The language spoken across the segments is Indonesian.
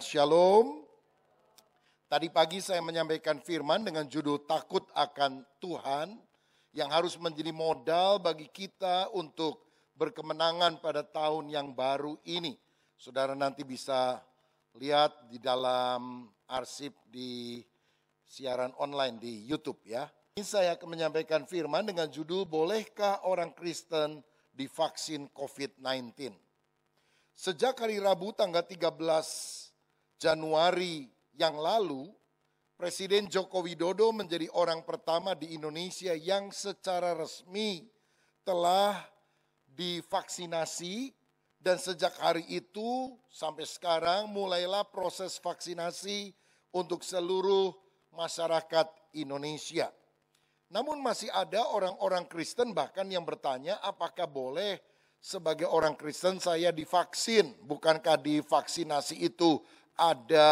Shalom. Tadi pagi saya menyampaikan firman dengan judul takut akan Tuhan yang harus menjadi modal bagi kita untuk berkemenangan pada tahun yang baru ini. Saudara nanti bisa lihat di dalam arsip di siaran online di YouTube ya. Ini saya akan menyampaikan firman dengan judul bolehkah orang Kristen divaksin COVID-19? Sejak hari Rabu tanggal 13 Januari yang lalu, Presiden Joko Widodo menjadi orang pertama di Indonesia yang secara resmi telah divaksinasi dan sejak hari itu sampai sekarang mulailah proses vaksinasi untuk seluruh masyarakat Indonesia. Namun masih ada orang-orang Kristen bahkan yang bertanya apakah boleh sebagai orang Kristen saya divaksin? Bukankah di vaksinasi itu ada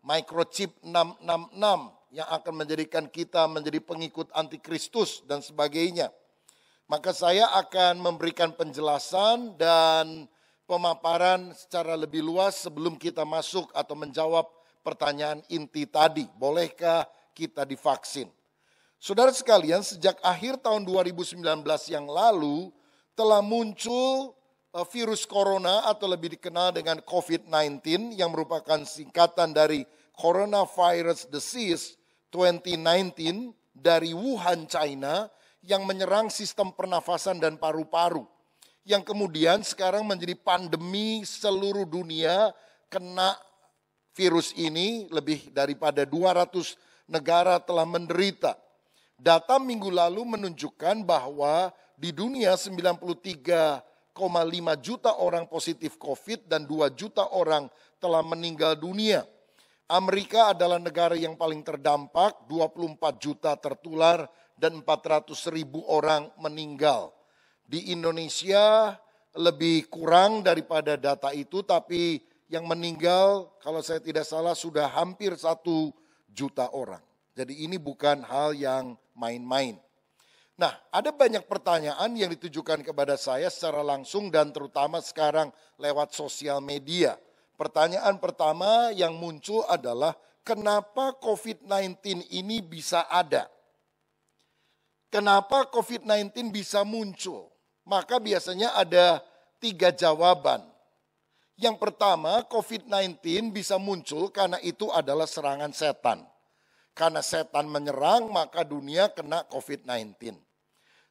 microchip 666 yang akan menjadikan kita menjadi pengikut antikristus dan sebagainya. Maka saya akan memberikan penjelasan dan pemaparan secara lebih luas sebelum kita masuk atau menjawab pertanyaan inti tadi. Bolehkah kita divaksin? Saudara sekalian, sejak akhir tahun 2019 yang lalu telah muncul virus corona atau lebih dikenal dengan COVID-19 yang merupakan singkatan dari Coronavirus Disease 2019 dari Wuhan, China yang menyerang sistem pernafasan dan paru-paru. Yang kemudian sekarang menjadi pandemi seluruh dunia kena virus ini, lebih daripada 200 negara telah menderita. Data minggu lalu menunjukkan bahwa di dunia 93,5 juta orang positif COVID dan 2 juta orang telah meninggal dunia. Amerika adalah negara yang paling terdampak, 24 juta tertular dan 400 ribu orang meninggal. Di Indonesia lebih kurang daripada data itu, tapi yang meninggal kalau saya tidak salah sudah hampir 1 juta orang. Jadi ini bukan hal yang main-main. Nah, ada banyak pertanyaan yang ditujukan kepada saya secara langsung dan terutama sekarang lewat sosial media. Pertanyaan pertama yang muncul adalah kenapa COVID-19 ini bisa ada? Kenapa COVID-19 bisa muncul? Maka biasanya ada 3 jawaban. Yang pertama, COVID-19 bisa muncul karena itu adalah serangan setan. Karena setan menyerang maka dunia kena COVID-19.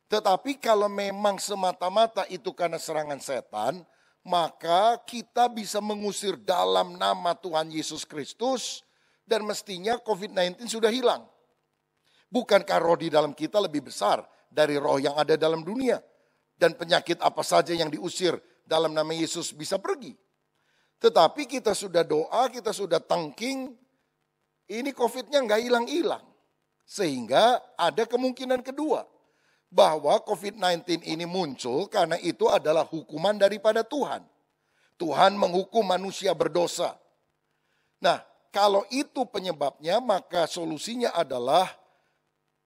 Tetapi kalau memang semata-mata itu karena serangan setan, maka kita bisa mengusir dalam nama Tuhan Yesus Kristus dan mestinya COVID-19 sudah hilang. Bukankah roh di dalam kita lebih besar dari roh yang ada dalam dunia? Dan penyakit apa saja yang diusir dalam nama Yesus bisa pergi. Tetapi kita sudah doa, kita sudah tengking, ini COVID-nya nggak hilang-hilang. Sehingga ada kemungkinan kedua. Bahwa COVID-19 ini muncul karena itu adalah hukuman daripada Tuhan. Tuhan menghukum manusia berdosa. Nah, kalau itu penyebabnya maka solusinya adalah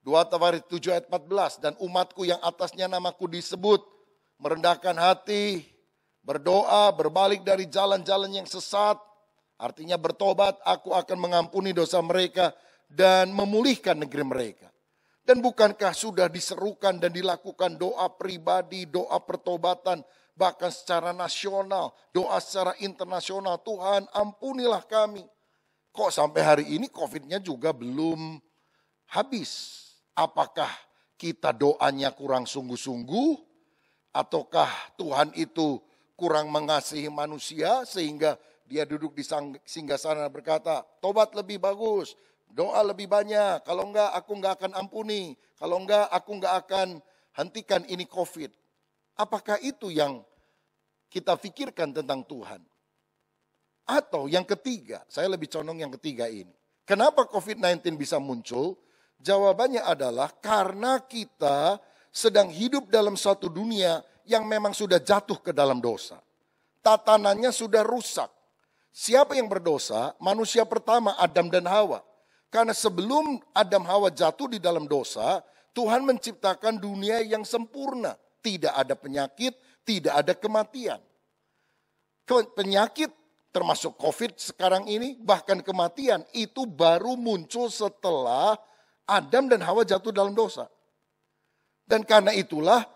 2 Tawarik 7 ayat 14. Dan umatku yang atasnya namaku disebut merendahkan hati, berdoa, berbalik dari jalan-jalan yang sesat. Artinya bertobat, aku akan mengampuni dosa mereka dan memulihkan negeri mereka. Dan bukankah sudah diserukan dan dilakukan doa pribadi, doa pertobatan, bahkan secara nasional, doa secara internasional, Tuhan ampunilah kami. Kok sampai hari ini COVID-nya juga belum habis? Apakah kita doanya kurang sungguh-sungguh? Ataukah Tuhan itu kurang mengasihi manusia sehingga dia duduk di singgasana berkata, tobat lebih bagus, doa lebih banyak, kalau enggak aku enggak akan ampuni, kalau enggak aku enggak akan hentikan ini COVID. Apakah itu yang kita pikirkan tentang Tuhan? Atau yang ketiga, saya lebih condong yang ketiga ini. Kenapa COVID-19 bisa muncul? Jawabannya adalah karena kita sedang hidup dalam suatu dunia yang memang sudah jatuh ke dalam dosa. Tatanannya sudah rusak. Siapa yang berdosa? Manusia pertama, Adam dan Hawa. Karena sebelum Adam Hawa jatuh di dalam dosa, Tuhan menciptakan dunia yang sempurna. Tidak ada penyakit, tidak ada kematian. Penyakit termasuk COVID sekarang ini, bahkan kematian, itu baru muncul setelah Adam dan Hawa jatuh dalam dosa. Dan karena itulah,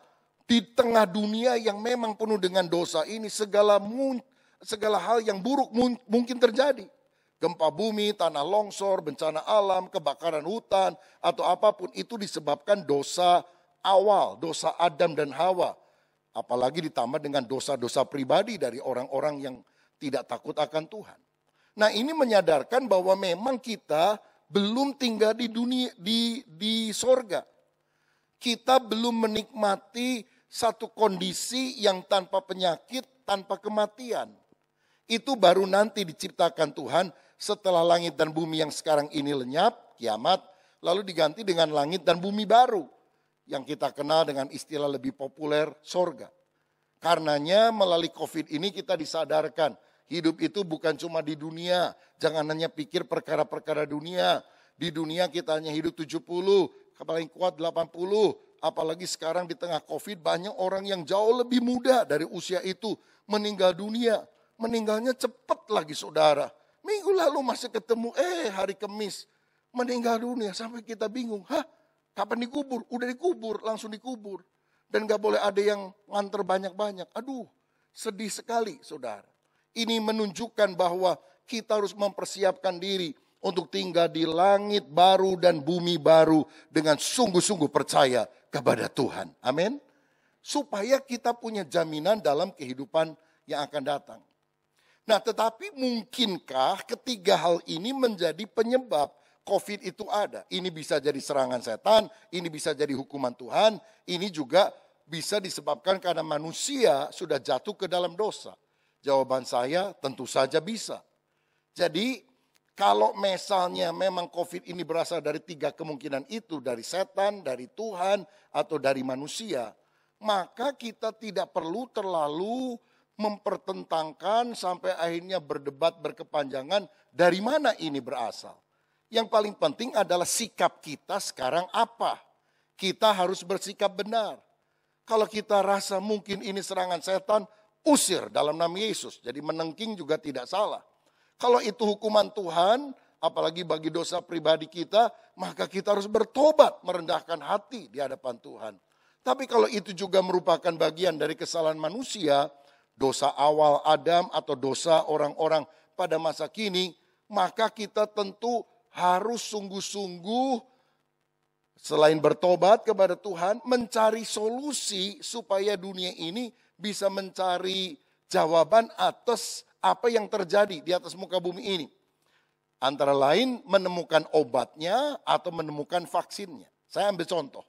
di tengah dunia yang memang penuh dengan dosa ini, segala hal yang buruk mungkin terjadi. Gempa bumi, tanah longsor, bencana alam, kebakaran hutan, atau apapun itu disebabkan dosa awal, dosa Adam dan Hawa. Apalagi ditambah dengan dosa-dosa pribadi dari orang-orang yang tidak takut akan Tuhan. Nah, ini menyadarkan bahwa memang kita belum tinggal di dunia, di sorga. Kita belum menikmati satu kondisi yang tanpa penyakit, tanpa kematian. Itu baru nanti diciptakan Tuhan setelah langit dan bumi yang sekarang ini lenyap, kiamat, lalu diganti dengan langit dan bumi baru. Yang kita kenal dengan istilah lebih populer, sorga. Karenanya melalui COVID ini kita disadarkan, hidup itu bukan cuma di dunia. Jangan hanya pikir perkara-perkara dunia. Di dunia kita hanya hidup 70, paling kuat 80. Apalagi sekarang di tengah COVID banyak orang yang jauh lebih muda dari usia itu meninggal dunia. Meninggalnya cepat lagi saudara. Minggu lalu masih ketemu, hari Kamis meninggal dunia. Sampai kita bingung, kapan dikubur? Udah dikubur, langsung dikubur. Dan gak boleh ada yang nganter banyak-banyak. Aduh, sedih sekali saudara. Ini menunjukkan bahwa kita harus mempersiapkan diri untuk tinggal di langit baru dan bumi baru dengan sungguh-sungguh percaya kepada Tuhan. Amin. Supaya kita punya jaminan dalam kehidupan yang akan datang. Nah, tetapi mungkinkah ketiga hal ini menjadi penyebab COVID itu ada? Ini bisa jadi serangan setan, ini bisa jadi hukuman Tuhan, ini juga bisa disebabkan karena manusia sudah jatuh ke dalam dosa. Jawaban saya tentu saja bisa. Jadi kalau misalnya memang COVID ini berasal dari tiga kemungkinan itu, dari setan, dari Tuhan, atau dari manusia, maka kita tidak perlu terlalu mempertentangkan sampai akhirnya berdebat berkepanjangan dari mana ini berasal. Yang paling penting adalah sikap kita sekarang apa. Kita harus bersikap benar. Kalau kita rasa mungkin ini serangan setan, usir dalam nama Yesus. Jadi menengking juga tidak salah. Kalau itu hukuman Tuhan, apalagi bagi dosa pribadi kita, maka kita harus bertobat, merendahkan hati di hadapan Tuhan. Tapi kalau itu juga merupakan bagian dari kesalahan manusia, dosa awal Adam atau dosa orang-orang pada masa kini, maka kita tentu harus sungguh-sungguh selain bertobat kepada Tuhan, mencari solusi supaya dunia ini bisa mencari jawaban atas apa yang terjadi di atas muka bumi ini. Antara lain menemukan obatnya atau menemukan vaksinnya. Saya ambil contoh.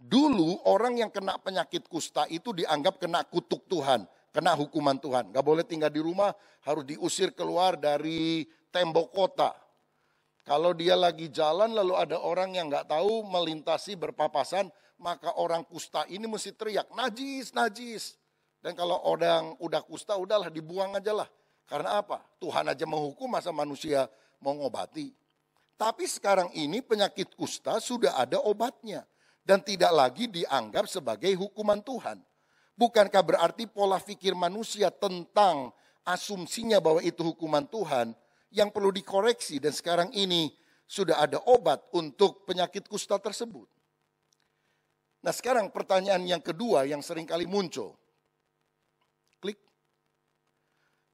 Dulu orang yang kena penyakit kusta itu dianggap kena kutuk Tuhan, kena hukuman Tuhan. Gak boleh tinggal di rumah, harus diusir keluar dari tembok kota. Kalau dia lagi jalan lalu ada orang yang gak tahu melintasi berpapasan, maka orang kusta ini mesti teriak, najis, najis. Dan kalau orang udah kusta, udahlah dibuang aja lah. Karena apa? Tuhan aja menghukum, masa manusia mau ngobati. Tapi sekarang ini penyakit kusta sudah ada obatnya. Dan tidak lagi dianggap sebagai hukuman Tuhan. Bukankah berarti pola pikir manusia tentang asumsinya bahwa itu hukuman Tuhan yang perlu dikoreksi, dan sekarang ini sudah ada obat untuk penyakit kusta tersebut. Nah, sekarang pertanyaan yang kedua yang seringkali muncul. Klik.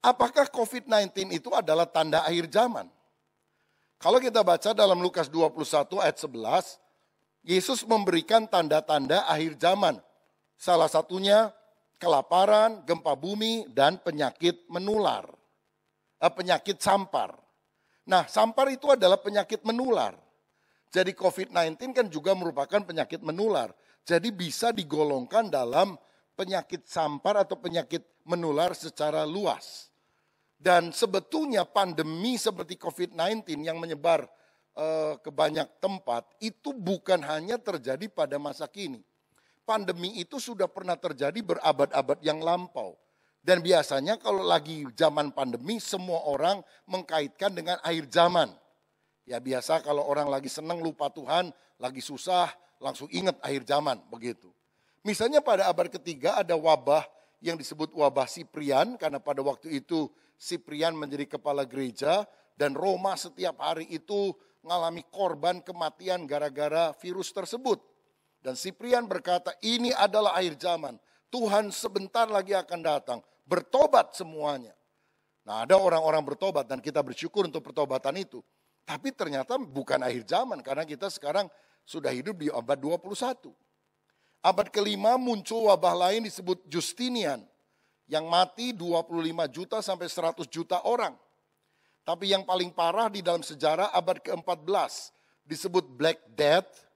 Apakah COVID-19 itu adalah tanda akhir zaman? Kalau kita baca dalam Lukas 21 ayat 11, Yesus memberikan tanda-tanda akhir zaman. Salah satunya kelaparan, gempa bumi, dan penyakit menular. Penyakit sampar. Nah, sampar itu adalah penyakit menular. Jadi COVID-19 kan juga merupakan penyakit menular. Jadi bisa digolongkan dalam penyakit sampar atau penyakit menular secara luas. Dan sebetulnya pandemi seperti COVID-19 yang menyebar ke banyak tempat itu bukan hanya terjadi pada masa kini. Pandemi itu sudah pernah terjadi berabad-abad yang lampau. Dan biasanya kalau lagi zaman pandemi, semua orang mengkaitkan dengan akhir zaman. Ya biasa kalau orang lagi senang lupa Tuhan, lagi susah, langsung ingat akhir zaman, begitu. Misalnya pada abad ketiga ada wabah yang disebut wabah Siprian, karena pada waktu itu Siprian menjadi kepala gereja, dan Roma setiap hari itu mengalami korban kematian gara-gara virus tersebut. Dan Siprian berkata, ini adalah akhir zaman. Tuhan sebentar lagi akan datang. Bertobat semuanya. Nah, ada orang-orang bertobat dan kita bersyukur untuk pertobatan itu. Tapi ternyata bukan akhir zaman karena kita sekarang sudah hidup di abad 21. Abad kelima muncul wabah lain disebut Justinian. Yang mati 25 juta sampai 100 juta orang. Tapi yang paling parah di dalam sejarah abad ke-14 disebut Black Death.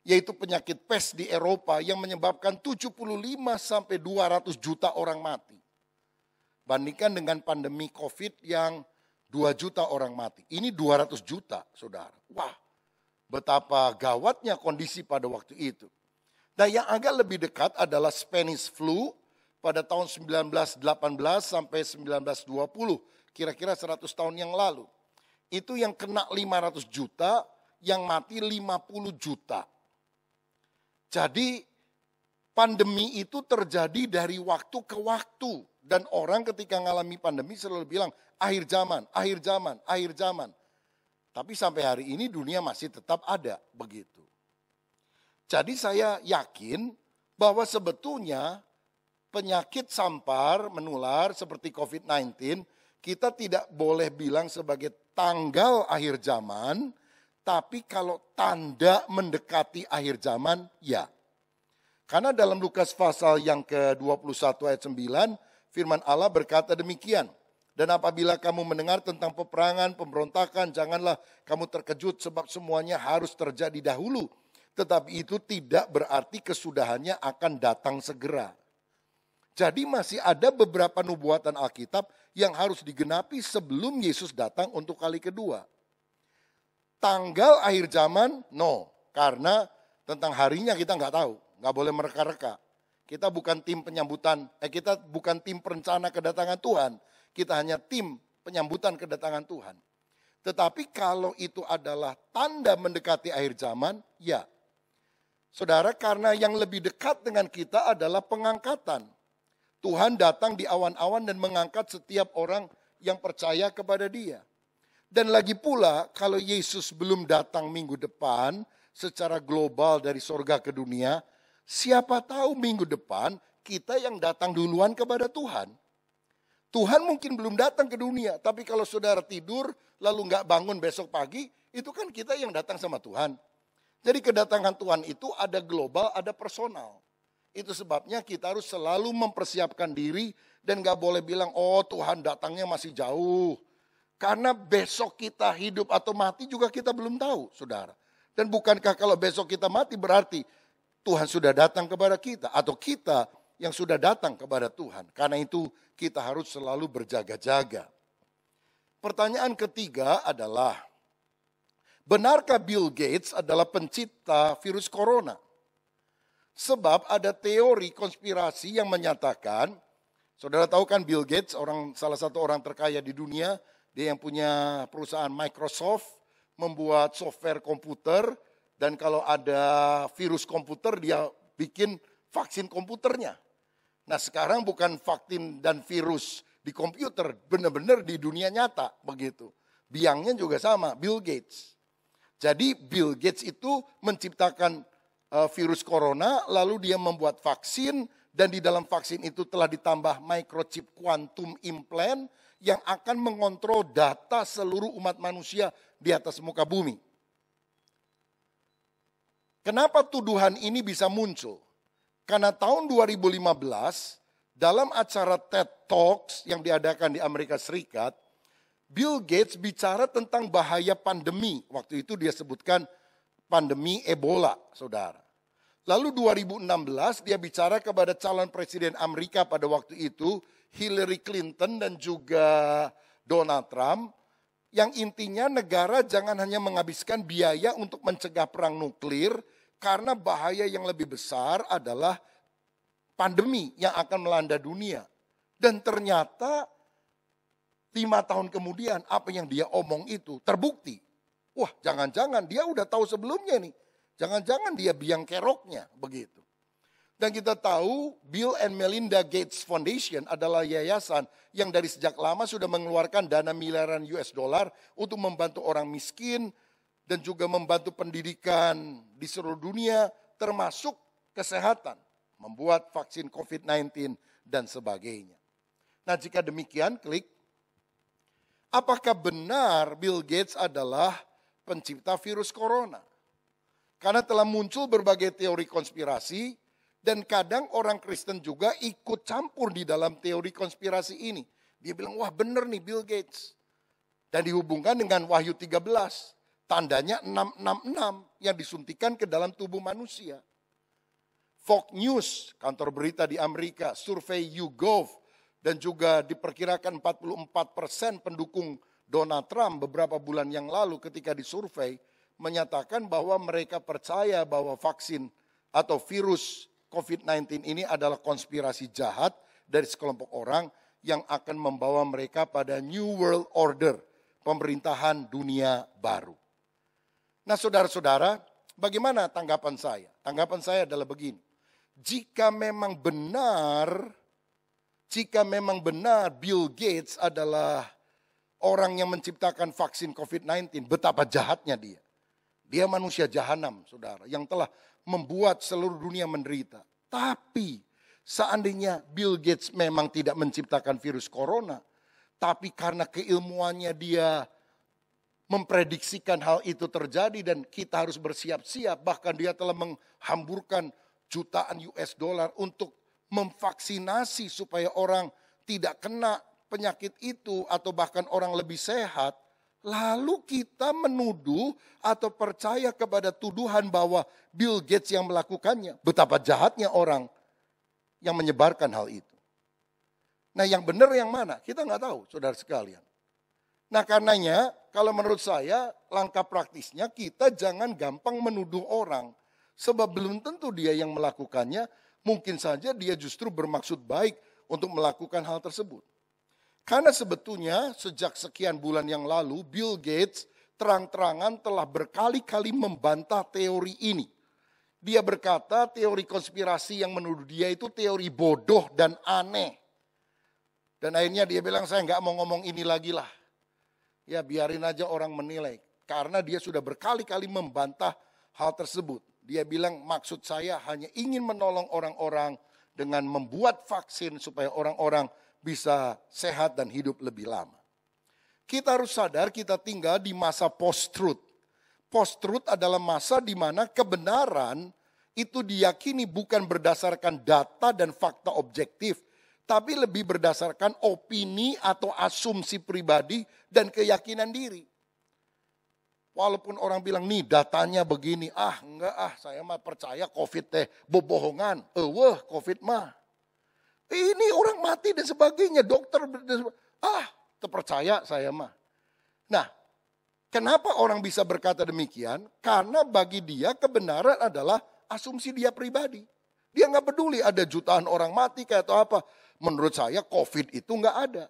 Yaitu penyakit pes di Eropa yang menyebabkan 75 sampai 200 juta orang mati. Bandingkan dengan pandemi COVID yang 2 juta orang mati. Ini 200 juta, saudara. Wah, betapa gawatnya kondisi pada waktu itu. Dan yang agak lebih dekat adalah Spanish flu pada tahun 1918 sampai 1920. Kira-kira 100 tahun yang lalu. Itu yang kena 500 juta, yang mati 50 juta. Jadi pandemi itu terjadi dari waktu ke waktu. Dan orang ketika mengalami pandemi selalu bilang, akhir zaman, akhir zaman, akhir zaman. Tapi sampai hari ini dunia masih tetap ada begitu. Jadi saya yakin bahwa sebetulnya penyakit sampar menular seperti COVID-19, kita tidak boleh bilang sebagai tanggal akhir zaman, tapi kalau tanda mendekati akhir zaman, ya. Karena dalam Lukas pasal yang ke-21 ayat 9, firman Allah berkata demikian. Dan apabila kamu mendengar tentang peperangan, pemberontakan, janganlah kamu terkejut sebab semuanya harus terjadi dahulu. Tetapi itu tidak berarti kesudahannya akan datang segera. Jadi masih ada beberapa nubuatan Alkitab yang harus digenapi sebelum Yesus datang untuk kali kedua. Tanggal akhir zaman, no. Karena tentang harinya kita nggak tahu. Nggak boleh mereka-reka. Kita bukan tim penyambutan, kita bukan tim perencana kedatangan Tuhan. Kita hanya tim penyambutan kedatangan Tuhan. Tetapi kalau itu adalah tanda mendekati akhir zaman, ya. Saudara, karena yang lebih dekat dengan kita adalah pengangkatan. Tuhan datang di awan-awan dan mengangkat setiap orang yang percaya kepada Dia. Dan lagi pula, kalau Yesus belum datang minggu depan secara global dari sorga ke dunia, siapa tahu minggu depan kita yang datang duluan kepada Tuhan. Tuhan mungkin belum datang ke dunia, tapi kalau saudara tidur lalu nggak bangun besok pagi, itu kan kita yang datang sama Tuhan. Jadi kedatangan Tuhan itu ada global, ada personal. Itu sebabnya kita harus selalu mempersiapkan diri dan nggak boleh bilang, oh Tuhan datangnya masih jauh. Karena besok kita hidup atau mati juga kita belum tahu, saudara. Dan bukankah kalau besok kita mati berarti Tuhan sudah datang kepada kita atau kita yang sudah datang kepada Tuhan. Karena itu kita harus selalu berjaga-jaga. Pertanyaan ketiga adalah, benarkah Bill Gates adalah pencipta virus corona? Sebab ada teori konspirasi yang menyatakan, saudara tahu kan Bill Gates, salah satu orang terkaya di dunia, dia yang punya perusahaan Microsoft, membuat software komputer, dan kalau ada virus komputer dia bikin vaksin komputernya. Nah sekarang bukan vaksin dan virus di komputer, benar-benar di dunia nyata begitu. Biangnya juga sama, Bill Gates. Jadi Bill Gates itu menciptakan virus corona, lalu dia membuat vaksin, dan di dalam vaksin itu telah ditambah microchip quantum implant yang akan mengontrol data seluruh umat manusia di atas muka bumi. Kenapa tuduhan ini bisa muncul? Karena tahun 2015 dalam acara TED Talks yang diadakan di Amerika Serikat, Bill Gates bicara tentang bahaya pandemi. Waktu itu dia sebutkan pandemi Ebola, saudara. Lalu 2016 dia bicara kepada calon presiden Amerika pada waktu itu, Hillary Clinton dan juga Donald Trump, yang intinya negara jangan hanya menghabiskan biaya untuk mencegah perang nuklir, karena bahaya yang lebih besar adalah pandemi yang akan melanda dunia. Dan ternyata 5 tahun kemudian apa yang dia omong itu terbukti. Wah, jangan-jangan dia udah tahu sebelumnya nih. Jangan-jangan dia biang keroknya begitu. Dan kita tahu Bill and Melinda Gates Foundation adalah yayasan yang dari sejak lama sudah mengeluarkan dana miliaran US dollar untuk membantu orang miskin dan juga membantu pendidikan di seluruh dunia termasuk kesehatan, membuat vaksin COVID-19 dan sebagainya. Nah, jika demikian, klik. Apakah benar Bill Gates adalah pencipta virus corona? Karena telah muncul berbagai teori konspirasi dan kadang orang Kristen juga ikut campur di dalam teori konspirasi ini. Dia bilang, wah benar nih Bill Gates. Dan dihubungkan dengan Wahyu 13. Tandanya 666 yang disuntikan ke dalam tubuh manusia. Fox News, kantor berita di Amerika, survei YouGov, dan juga diperkirakan 44% pendukung Donald Trump beberapa bulan yang lalu ketika disurvei menyatakan bahwa mereka percaya bahwa vaksin atau virus COVID-19 ini adalah konspirasi jahat dari sekelompok orang yang akan membawa mereka pada New World Order, pemerintahan dunia baru. Nah saudara-saudara, bagaimana tanggapan saya? Tanggapan saya adalah begini, jika memang benar Bill Gates adalah orang yang menciptakan vaksin COVID-19, betapa jahatnya dia. Dia manusia jahanam, saudara, yang telah membuat seluruh dunia menderita. Tapi seandainya Bill Gates memang tidak menciptakan virus corona, tapi karena keilmuannya dia memprediksikan hal itu terjadi dan kita harus bersiap-siap, bahkan dia telah menghamburkan jutaan US dollar untuk memvaksinasi supaya orang tidak kena penyakit itu atau bahkan orang lebih sehat. Lalu kita menuduh atau percaya kepada tuduhan bahwa Bill Gates yang melakukannya. Betapa jahatnya orang yang menyebarkan hal itu. Nah yang benar yang mana? Kita nggak tahu saudara sekalian. Nah karenanya kalau menurut saya langkah praktisnya kita jangan gampang menuduh orang. Sebab belum tentu dia yang melakukannya. Mungkin saja dia justru bermaksud baik untuk melakukan hal tersebut. Karena sebetulnya sejak sekian bulan yang lalu Bill Gates terang-terangan telah berkali-kali membantah teori ini. Dia berkata teori konspirasi yang menuduh dia itu teori bodoh dan aneh. Dan akhirnya dia bilang saya nggak mau ngomong ini lagi lah. Ya biarin aja orang menilai. Karena dia sudah berkali-kali membantah hal tersebut. Dia bilang maksud saya hanya ingin menolong orang-orang dengan membuat vaksin supaya orang-orang bisa sehat dan hidup lebih lama. Kita harus sadar kita tinggal di masa post-truth. Post-truth adalah masa di mana kebenaran itu diyakini bukan berdasarkan data dan fakta objektif, tapi lebih berdasarkan opini atau asumsi pribadi dan keyakinan diri. Walaupun orang bilang nih datanya begini, enggak saya mah percaya COVID teh bohongan. COVID mah. Ini orang mati dan sebagainya, dokter terpercaya saya mah. Nah, kenapa orang bisa berkata demikian? Karena bagi dia kebenaran adalah asumsi dia pribadi. Dia nggak peduli ada jutaan orang mati kayak atau apa. Menurut saya COVID itu nggak ada.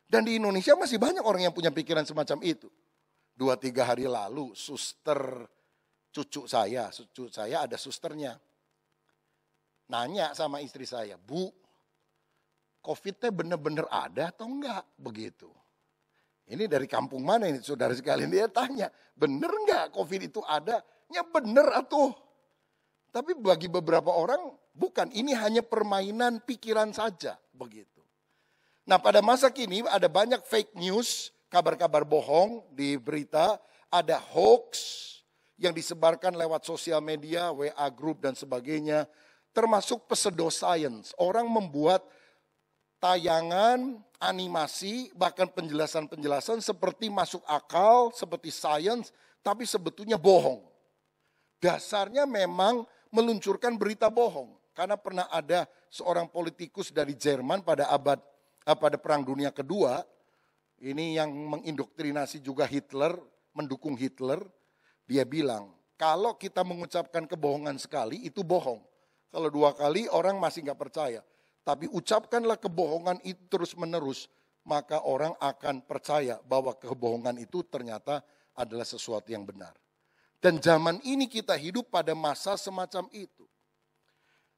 Dan di Indonesia masih banyak orang yang punya pikiran semacam itu. 2-3 hari lalu suster cucu saya ada susternya. Nanya sama istri saya, Bu, COVID-nya benar-benar ada atau enggak? Begitu. Ini dari kampung mana ini saudara sekalian? Dia tanya, benar enggak COVID itu ada? Ya benar atuh. Tapi bagi beberapa orang bukan, ini hanya permainan pikiran saja. Begitu. Nah pada masa kini ada banyak fake news, kabar-kabar bohong di berita, ada hoax yang disebarkan lewat sosial media, WA group dan sebagainya, termasuk pseudo-science. Orang membuat tayangan, animasi, bahkan penjelasan-penjelasan seperti masuk akal, seperti science, tapi sebetulnya bohong. Dasarnya memang meluncurkan berita bohong. Karena pernah ada seorang politikus dari Jerman pada Perang Dunia Kedua, ini yang mengindoktrinasi juga Hitler, mendukung Hitler. Dia bilang, kalau kita mengucapkan kebohongan sekali, itu bohong. Kalau 2 kali orang masih nggak percaya. Tapi ucapkanlah kebohongan itu terus menerus, maka orang akan percaya bahwa kebohongan itu ternyata adalah sesuatu yang benar. Dan zaman ini kita hidup pada masa semacam itu.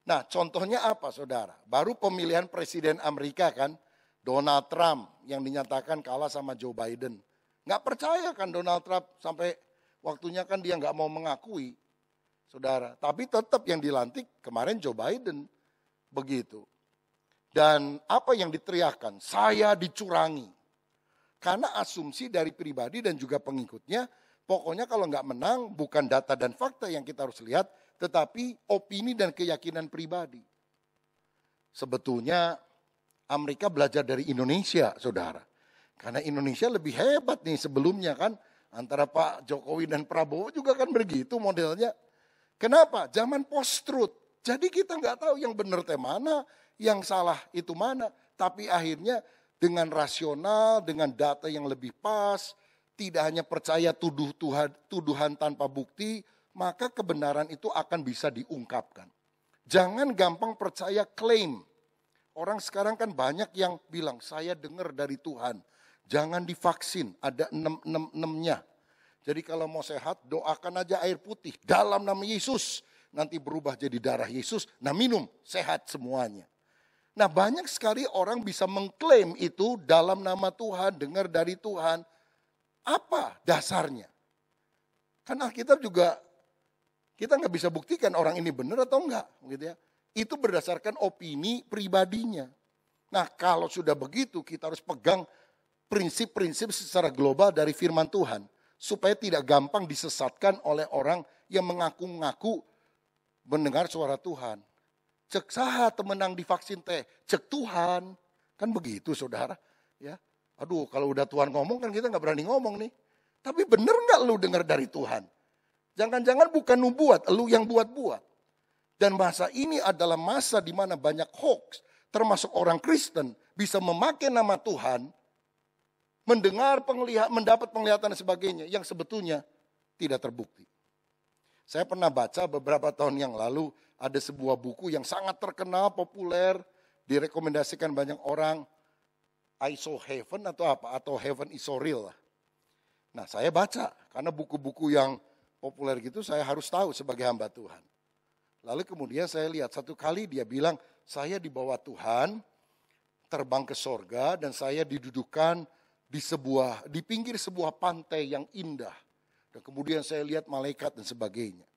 Nah, contohnya apa, saudara? Baru pemilihan presiden Amerika kan, Donald Trump yang dinyatakan kalah sama Joe Biden. Nggak percaya kan Donald Trump sampai waktunya kan dia nggak mau mengakui, saudara. Tapi tetap yang dilantik kemarin Joe Biden, begitu. Dan apa yang diteriakkan? Saya dicurangi. Karena asumsi dari pribadi dan juga pengikutnya, pokoknya kalau nggak menang bukan data dan fakta yang kita harus lihat, tetapi opini dan keyakinan pribadi. Sebetulnya Amerika belajar dari Indonesia, saudara. Karena Indonesia lebih hebat nih sebelumnya kan. Antara Pak Jokowi dan Prabowo juga kan begitu modelnya. Kenapa? Zaman post-truth. Jadi kita nggak tahu yang benar teh mana, yang salah itu mana. Tapi akhirnya dengan rasional, dengan data yang lebih pas, tidak hanya percaya tuduhan tanpa bukti, maka kebenaran itu akan bisa diungkapkan. Jangan gampang percaya klaim. Orang sekarang kan banyak yang bilang, saya dengar dari Tuhan. Jangan divaksin, ada 666-nya. Jadi kalau mau sehat, doakan aja air putih dalam nama Yesus. Nanti berubah jadi darah Yesus, nah minum, sehat semuanya. Nah banyak sekali orang bisa mengklaim itu dalam nama Tuhan, dengar dari Tuhan. Apa dasarnya? Kan Alkitab juga, kita nggak bisa buktikan orang ini benar atau enggak. Gitu ya. Itu berdasarkan opini pribadinya. Nah kalau sudah begitu, kita harus pegang prinsip-prinsip secara global dari firman Tuhan. Supaya tidak gampang disesatkan oleh orang yang mengaku-ngaku mendengar suara Tuhan. Cek saha temenang divaksin teh, cek Tuhan. Kan begitu saudara. Ya. Aduh kalau udah Tuhan ngomong kan kita gak berani ngomong nih. Tapi bener gak lu dengar dari Tuhan? Jangan-jangan bukan nubuat, lu yang buat-buat. Dan masa ini adalah masa di mana banyak hoax, termasuk orang Kristen bisa memakai nama Tuhan, mendapat penglihatan dan sebagainya yang sebetulnya tidak terbukti. Saya pernah baca beberapa tahun yang lalu ada sebuah buku yang sangat terkenal, populer, direkomendasikan banyak orang, I Saw Heaven atau apa, atau Heaven is so real. Nah saya baca, karena buku-buku yang populer gitu saya harus tahu sebagai hamba Tuhan. Lalu kemudian saya lihat satu kali dia bilang, saya dibawa Tuhan, terbang ke sorga dan saya didudukan di pinggir sebuah pantai yang indah. Dan kemudian saya lihat malaikat dan sebagainya.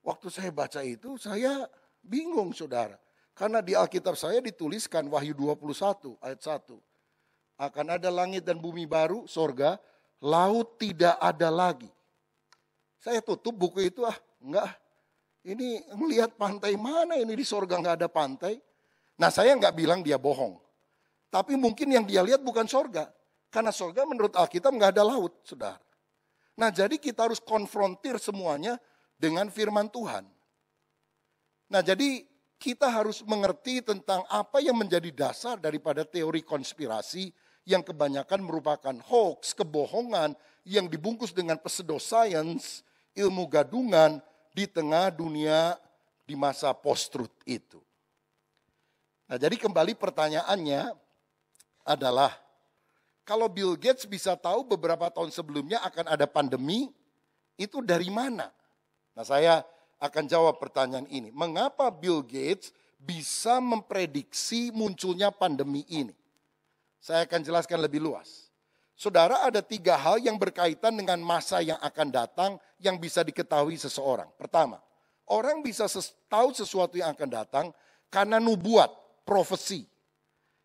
Waktu saya baca itu saya bingung saudara. Karena di Alkitab saya dituliskan Wahyu 21 ayat 1. Akan ada langit dan bumi baru, sorga, laut tidak ada lagi. Saya tutup buku itu, enggak. Ini melihat pantai mana ini di sorga enggak ada pantai. Nah saya enggak bilang dia bohong. Tapi mungkin yang dia lihat bukan sorga. Karena sorga menurut Alkitab nggak ada laut, saudara. Nah jadi kita harus konfrontir semuanya dengan firman Tuhan. Nah jadi kita harus mengerti tentang apa yang menjadi dasar daripada teori konspirasi yang kebanyakan merupakan hoax, kebohongan yang dibungkus dengan pseudoscience, ilmu gadungan di tengah dunia di masa post-truth itu. Nah jadi kembali pertanyaannya adalah, kalau Bill Gates bisa tahu beberapa tahun sebelumnya akan ada pandemi, itu dari mana? Nah saya akan jawab pertanyaan ini. Mengapa Bill Gates bisa memprediksi munculnya pandemi ini? Saya akan jelaskan lebih luas. Saudara, ada 3 hal yang berkaitan dengan masa yang akan datang yang bisa diketahui seseorang. Pertama, orang bisa tahu sesuatu yang akan datang karena nubuat, profesi.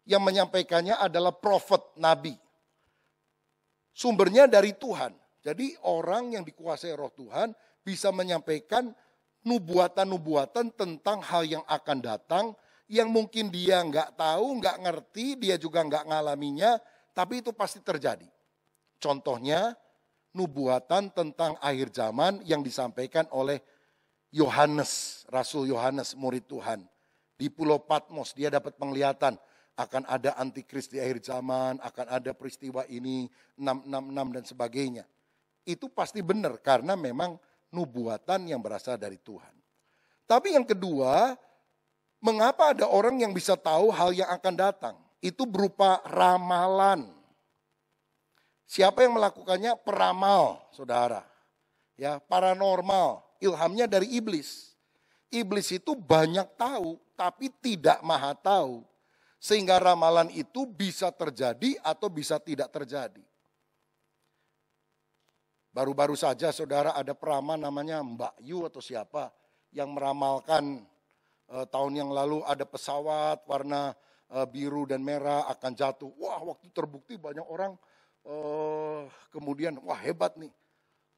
Yang menyampaikannya adalah prophet, nabi. Sumbernya dari Tuhan. Jadi orang yang dikuasai roh Tuhan bisa menyampaikan nubuatan-nubuatan tentang hal yang akan datang, yang mungkin dia nggak tahu, nggak ngerti, dia juga nggak ngalaminya, tapi itu pasti terjadi. Contohnya nubuatan tentang akhir zaman yang disampaikan oleh Yohanes, Rasul Yohanes, murid Tuhan. Di Pulau Patmos dia dapat penglihatan. Akan ada antikris di akhir zaman, akan ada peristiwa ini, 666 dan sebagainya. Itu pasti benar karena memang nubuatan yang berasal dari Tuhan. Tapi yang kedua, mengapa ada orang yang bisa tahu hal yang akan datang? Itu berupa ramalan. Siapa yang melakukannya? Peramal, saudara. Ya, paranormal, ilhamnya dari iblis. Iblis itu banyak tahu, tapi tidak maha tahu. Sehingga ramalan itu bisa terjadi atau bisa tidak terjadi. Baru-baru saja saudara ada peramal namanya Mbak Yu atau siapa yang meramalkan tahun yang lalu ada pesawat warna biru dan merah akan jatuh. Wah, waktu terbukti banyak orang kemudian wah hebat nih.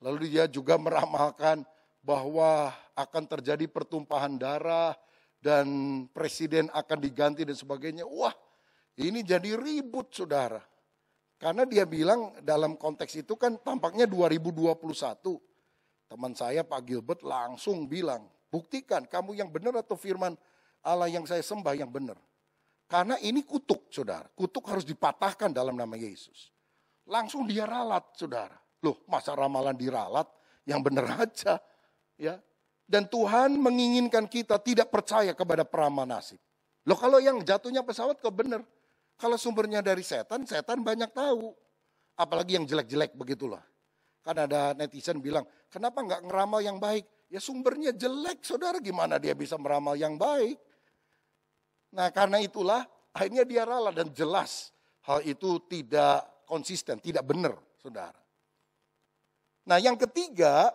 Lalu dia juga meramalkan bahwa akan terjadi pertumpahan darah dan presiden akan diganti dan sebagainya. Wah, ini jadi ribut saudara. Karena dia bilang dalam konteks itu kan tampaknya 2021. Teman saya Pak Gilbert langsung bilang, buktikan kamu yang benar atau firman Allah yang saya sembah yang benar. Karena ini kutuk saudara, kutuk harus dipatahkan dalam nama Yesus. Langsung dia ralat saudara. Loh masa ramalan diralat, yang benar aja. Ya. Dan Tuhan menginginkan kita tidak percaya kepada peramal nasib. Loh kalau yang jatuhnya pesawat kok benar. Kalau sumbernya dari setan, setan banyak tahu. Apalagi yang jelek-jelek begitulah. Kan ada netizen bilang, kenapa nggak ngeramal yang baik? Ya sumbernya jelek, saudara gimana dia bisa meramal yang baik? Nah karena itulah akhirnya dia rela dan jelas hal itu tidak konsisten, tidak benar saudara. Nah yang ketiga,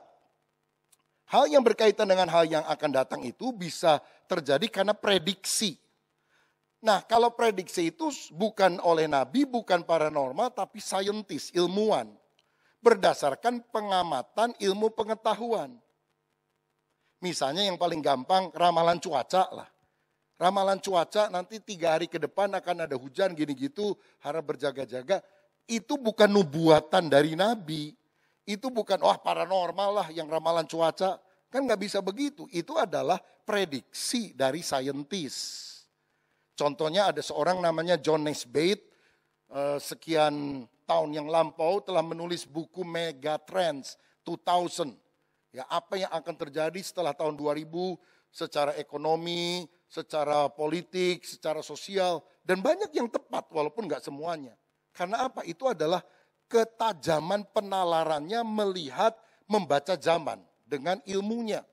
hal yang berkaitan dengan hal yang akan datang itu bisa terjadi karena prediksi. Nah kalau prediksi itu bukan oleh nabi, bukan paranormal, tapi saintis, ilmuwan. Berdasarkan pengamatan ilmu pengetahuan. Misalnya yang paling gampang ramalan cuaca lah. Ramalan cuaca nanti 3 hari ke depan akan ada hujan gini gitu, harap berjaga-jaga. Itu bukan nubuatan dari nabi. Itu bukan paranormal lah yang ramalan cuaca. Kan gak bisa begitu. Itu adalah prediksi dari saintis. Contohnya ada seorang namanya John Naisbitt, sekian tahun yang lampau telah menulis buku Megatrends 2000. Ya, apa yang akan terjadi setelah tahun 2000 secara ekonomi, secara politik, secara sosial. Dan banyak yang tepat walaupun gak semuanya. Karena apa? Itu adalah ketajaman penalarannya melihat, membaca zaman dengan ilmunya.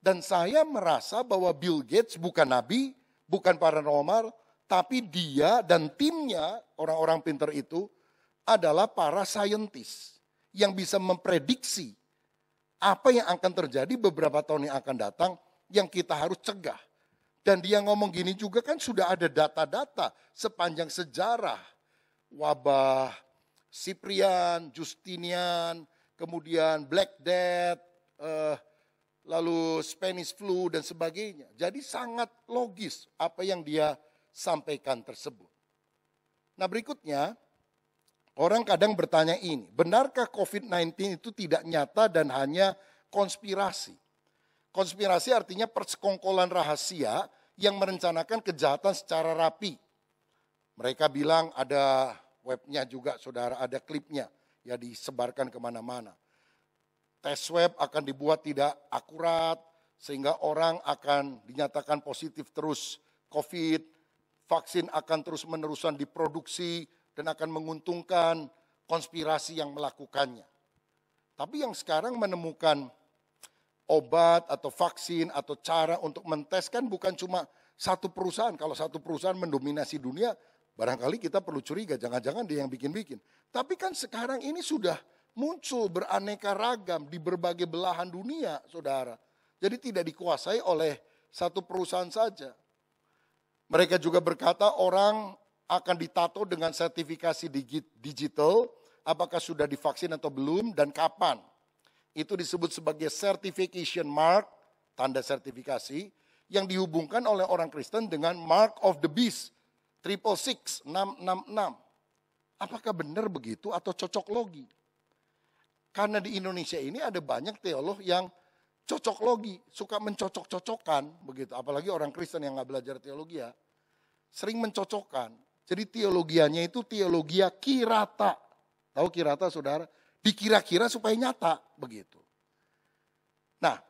Dan saya merasa bahwa Bill Gates bukan nabi, bukan paranormal, tapi dia dan timnya, orang-orang pintar itu, adalah para saintis yang bisa memprediksi apa yang akan terjadi beberapa tahun yang akan datang yang kita harus cegah. Dan dia ngomong gini juga kan sudah ada data-data sepanjang sejarah. Wabah Cyprian, Justinian, kemudian Black Death, lalu Spanish flu dan sebagainya. Jadi sangat logis apa yang dia sampaikan tersebut. Nah berikutnya, orang kadang bertanya ini, benarkah COVID-19 itu tidak nyata dan hanya konspirasi? Konspirasi artinya persekongkolan rahasia yang merencanakan kejahatan secara rapi. Mereka bilang ada webnya juga saudara, ada klipnya ya disebarkan kemana-mana. Tes swab akan dibuat tidak akurat sehingga orang akan dinyatakan positif terus COVID. Vaksin akan terus-menerusan diproduksi dan akan menguntungkan konspirasi yang melakukannya. Tapi yang sekarang menemukan obat atau vaksin atau cara untuk mentes kan bukan cuma satu perusahaan. Kalau satu perusahaan mendominasi dunia, barangkali kita perlu curiga, jangan-jangan dia yang bikin-bikin. Tapi kan sekarang ini sudah muncul beraneka ragam di berbagai belahan dunia, saudara. Jadi tidak dikuasai oleh satu perusahaan saja. Mereka juga berkata orang akan ditato dengan sertifikasi digital, apakah sudah divaksin atau belum dan kapan. Itu disebut sebagai certification mark, tanda sertifikasi, yang dihubungkan oleh orang Kristen dengan mark of the beast, 666, 666. Apakah benar begitu atau cocok logi? Karena di Indonesia ini ada banyak teolog yang cocok logi, suka mencocok-cocokkan begitu. Apalagi orang Kristen yang nggak belajar teologi ya, sering mencocokkan. Jadi teologianya itu teologia kirata. Tahu kirata saudara? Dikira-kira supaya nyata begitu. Nah,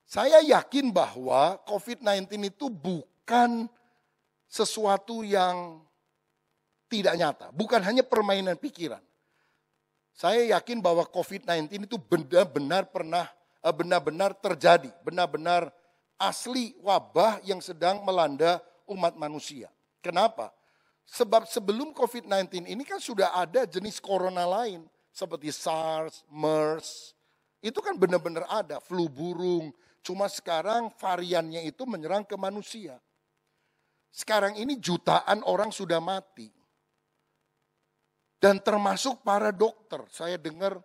saya yakin bahwa COVID-19 itu bukan sesuatu yang tidak nyata. Bukan hanya permainan pikiran. Saya yakin bahwa COVID-19 itu benar-benar terjadi, benar-benar asli wabah yang sedang melanda umat manusia. Kenapa? Sebab sebelum COVID-19 ini kan sudah ada jenis corona lain. Seperti SARS, MERS. Itu kan benar-benar ada, flu burung. Cuma sekarang variannya itu menyerang ke manusia. Sekarang ini jutaan orang sudah mati. Dan termasuk para dokter. Saya dengar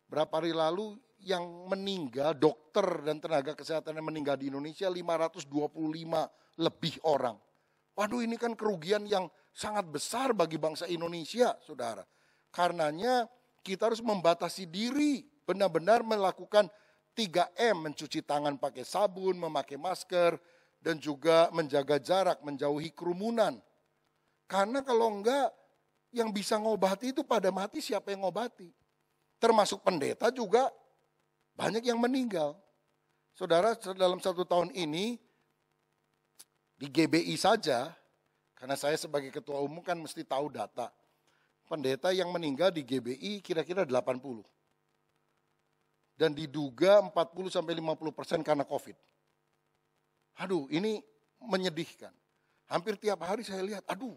berapa hari lalu yang meninggal, dokter dan tenaga kesehatan yang meninggal di Indonesia 525 lebih orang. Waduh, ini kan kerugian yang sangat besar bagi bangsa Indonesia, saudara. Karenanya kita harus membatasi diri, benar-benar melakukan 3M, mencuci tangan pakai sabun, memakai masker, dan juga menjaga jarak, menjauhi kerumunan. Karena kalau enggak, yang bisa ngobati itu pada mati, siapa yang ngobati? Termasuk pendeta juga banyak yang meninggal. Saudara, dalam 1 tahun ini, di GBI saja, karena saya sebagai ketua umum kan mesti tahu data. Pendeta yang meninggal di GBI kira-kira 80. Dan diduga 40-50% karena COVID. Aduh, ini menyedihkan. Hampir tiap hari saya lihat, aduh,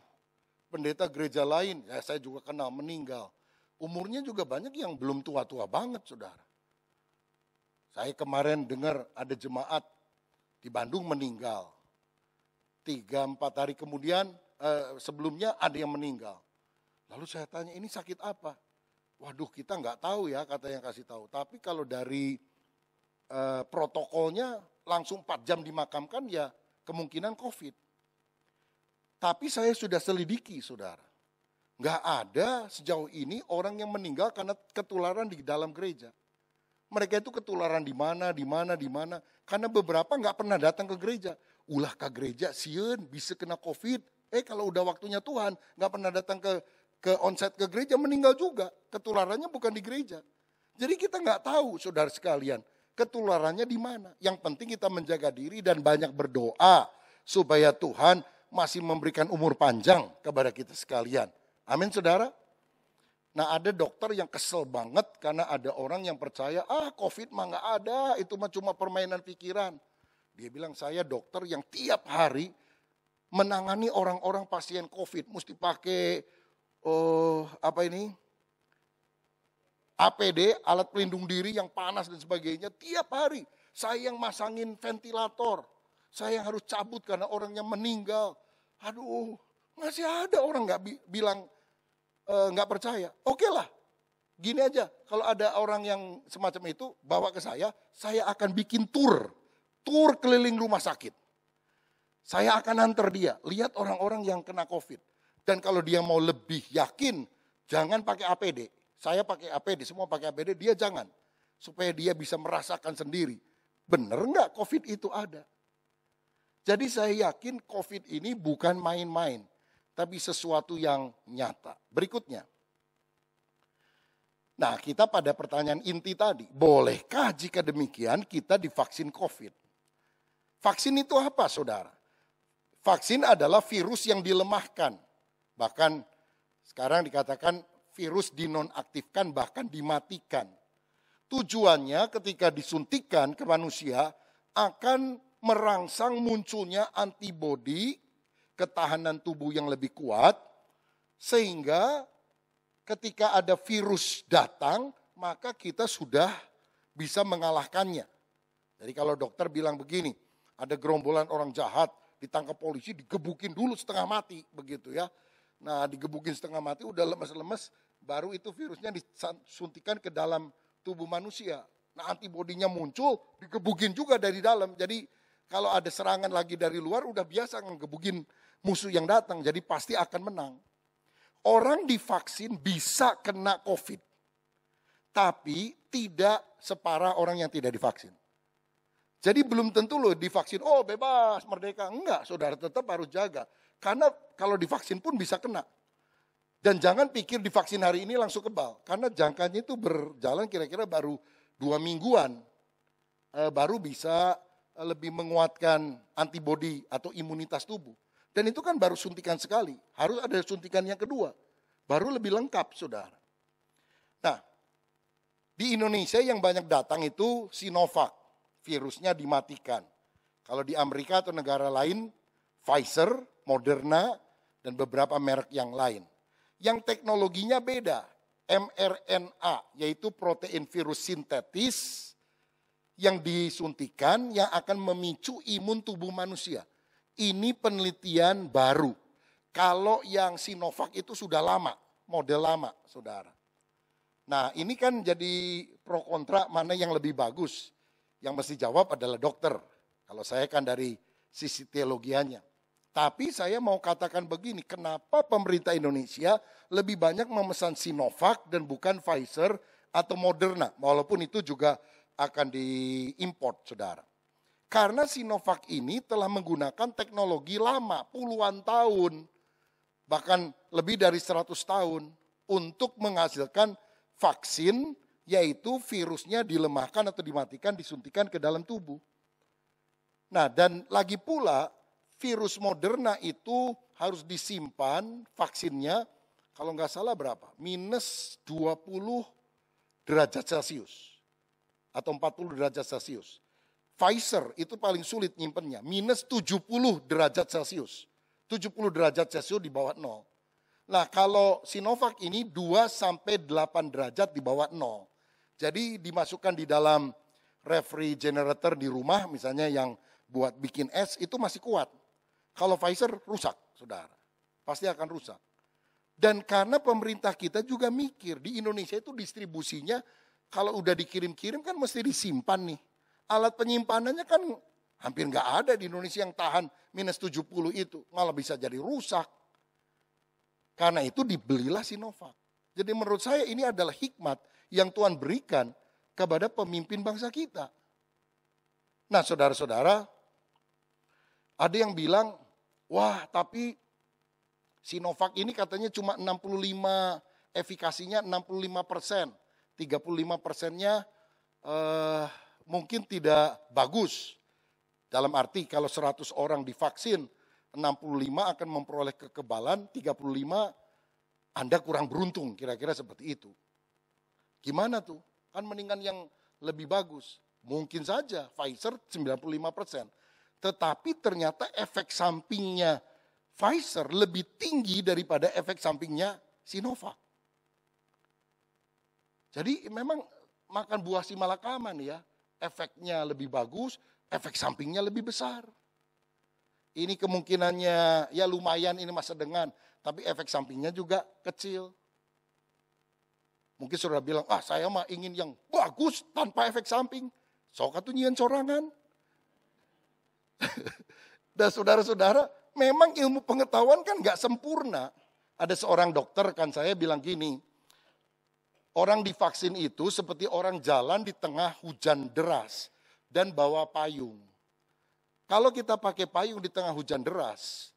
pendeta gereja lain, ya saya juga kenal, meninggal. Umurnya juga banyak yang belum tua-tua banget, saudara. Saya kemarin dengar ada jemaat di Bandung meninggal. 3-4 hari kemudian sebelumnya ada yang meninggal. Lalu saya tanya, ini sakit apa? Waduh, kita nggak tahu ya, kata yang kasih tahu. Tapi kalau dari protokolnya langsung 4 jam dimakamkan, ya kemungkinan COVID. Tapi saya sudah selidiki, saudara. Nggak ada sejauh ini orang yang meninggal karena ketularan di dalam gereja. Mereka itu ketularan di mana. Karena beberapa nggak pernah datang ke gereja. Ulah ke gereja, sieun bisa kena COVID. Kalau udah waktunya Tuhan, nggak pernah datang ke onsite ke gereja, meninggal juga. Ketularannya bukan di gereja. Jadi kita nggak tahu, saudara sekalian, ketularannya di mana. Yang penting kita menjaga diri dan banyak berdoa supaya Tuhan masih memberikan umur panjang kepada kita sekalian. Amin, saudara. Nah, ada dokter yang kesel banget karena ada orang yang percaya, COVID mah nggak ada, itu mah cuma permainan pikiran. Dia bilang, saya dokter yang tiap hari menangani orang-orang pasien COVID, mesti pakai APD, alat pelindung diri yang panas dan sebagainya, tiap hari. Saya yang masangin ventilator, saya yang harus cabut karena orangnya meninggal. Aduh, masih ada orang nggak bilang nggak percaya. Oke lah, gini aja, kalau ada orang yang semacam itu bawa ke saya akan bikin tur keliling rumah sakit. Saya akan antar dia, lihat orang-orang yang kena COVID. Dan kalau dia mau lebih yakin, jangan pakai APD. Saya pakai APD, semua pakai APD, dia jangan. Supaya dia bisa merasakan sendiri. Bener nggak COVID itu ada? Jadi saya yakin COVID ini bukan main-main, tapi sesuatu yang nyata. Berikutnya. Nah, kita pada pertanyaan inti tadi, bolehkah jika demikian kita divaksin COVID? Vaksin itu apa, saudara? Vaksin adalah virus yang dilemahkan. Bahkan sekarang dikatakan virus dinonaktifkan, bahkan dimatikan. Tujuannya ketika disuntikan ke manusia akan merangsang munculnya antibodi, ketahanan tubuh yang lebih kuat, sehingga ketika ada virus datang, maka kita sudah bisa mengalahkannya. Jadi kalau dokter bilang begini, ada gerombolan orang jahat, ditangkap polisi, digebukin dulu setengah mati, begitu ya. Nah, digebukin setengah mati, udah lemes-lemes, baru itu virusnya disuntikan ke dalam tubuh manusia. Nah, antibodinya muncul, digebukin juga dari dalam. Jadi kalau ada serangan lagi dari luar, udah biasa ngegebukin musuh yang datang, jadi pasti akan menang. Orang divaksin bisa kena COVID, tapi tidak separah orang yang tidak divaksin. Jadi belum tentu loh divaksin, bebas, merdeka. Enggak, saudara tetap harus jaga. Karena kalau divaksin pun bisa kena. Dan jangan pikir divaksin hari ini langsung kebal. Karena jangkanya itu berjalan kira-kira baru 2 mingguan. Baru bisa lebih menguatkan antibodi atau imunitas tubuh. Dan itu kan baru suntikan sekali. Harus ada suntikan yang kedua. Baru lebih lengkap, saudara. Nah, di Indonesia yang banyak datang itu Sinovac. Virusnya dimatikan. Kalau di Amerika atau negara lain, Pfizer, Moderna, dan beberapa merek yang lain. Yang teknologinya beda, mRNA, yaitu protein virus sintetis yang disuntikan yang akan memicu imun tubuh manusia. Ini penelitian baru. Kalau yang Sinovac itu sudah lama, model lama, saudara. Nah, ini kan jadi pro kontra mana yang lebih bagus. Yang mesti jawab adalah dokter. Kalau saya kan dari sisi teologianya. Tapi saya mau katakan begini, kenapa pemerintah Indonesia lebih banyak memesan Sinovac dan bukan Pfizer atau Moderna. Walaupun itu juga akan diimport, saudara. Karena Sinovac ini telah menggunakan teknologi lama, puluhan tahun. Bahkan lebih dari 100 tahun untuk menghasilkan vaksin, yaitu virusnya dilemahkan atau dimatikan, disuntikan ke dalam tubuh. Nah, dan lagi pula virus Moderna itu harus disimpan vaksinnya, kalau nggak salah berapa? Minus 20 derajat Celcius atau 40 derajat Celcius. Pfizer itu paling sulit nyimpennya, minus 70 derajat Celcius. 70 derajat Celcius di bawah 0. Nah, kalau Sinovac ini 2 sampai 8 derajat di bawah 0. Jadi dimasukkan di dalam refrigerator di rumah, misalnya yang buat bikin es, itu masih kuat. Kalau Pfizer rusak, saudara. Pasti akan rusak. Dan karena pemerintah kita juga mikir, di Indonesia itu distribusinya, kalau udah dikirim-kirim kan mesti disimpan nih. Alat penyimpanannya kan hampir nggak ada di Indonesia yang tahan minus 70 itu. Malah bisa jadi rusak. Karena itu dibelilah Sinovac. Jadi menurut saya ini adalah hikmat yang Tuhan berikan kepada pemimpin bangsa kita. Nah, saudara-saudara, ada yang bilang, wah tapi Sinovac ini katanya cuma 65, efikasinya 65%. 35%-nya mungkin tidak bagus. Dalam arti kalau 100 orang divaksin, 65 akan memperoleh kekebalan, 35 Anda kurang beruntung, kira-kira seperti itu. Gimana tuh? Kan mendingan yang lebih bagus. Mungkin saja Pfizer 95%. Tetapi ternyata efek sampingnya Pfizer lebih tinggi daripada efek sampingnya Sinovac. Jadi memang makan buah si malakama nih ya. Efeknya lebih bagus, efek sampingnya lebih besar. Ini kemungkinannya ya lumayan ini masa dengan, tapi efek sampingnya juga kecil. Mungkin saudara bilang, saya mah ingin yang bagus tanpa efek samping. Sok atuh nyieun sorangan. Dan saudara-saudara, memang ilmu pengetahuan kan gak sempurna. Ada seorang dokter kan saya bilang gini, orang divaksin itu seperti orang jalan di tengah hujan deras dan bawa payung. Kalau kita pakai payung di tengah hujan deras,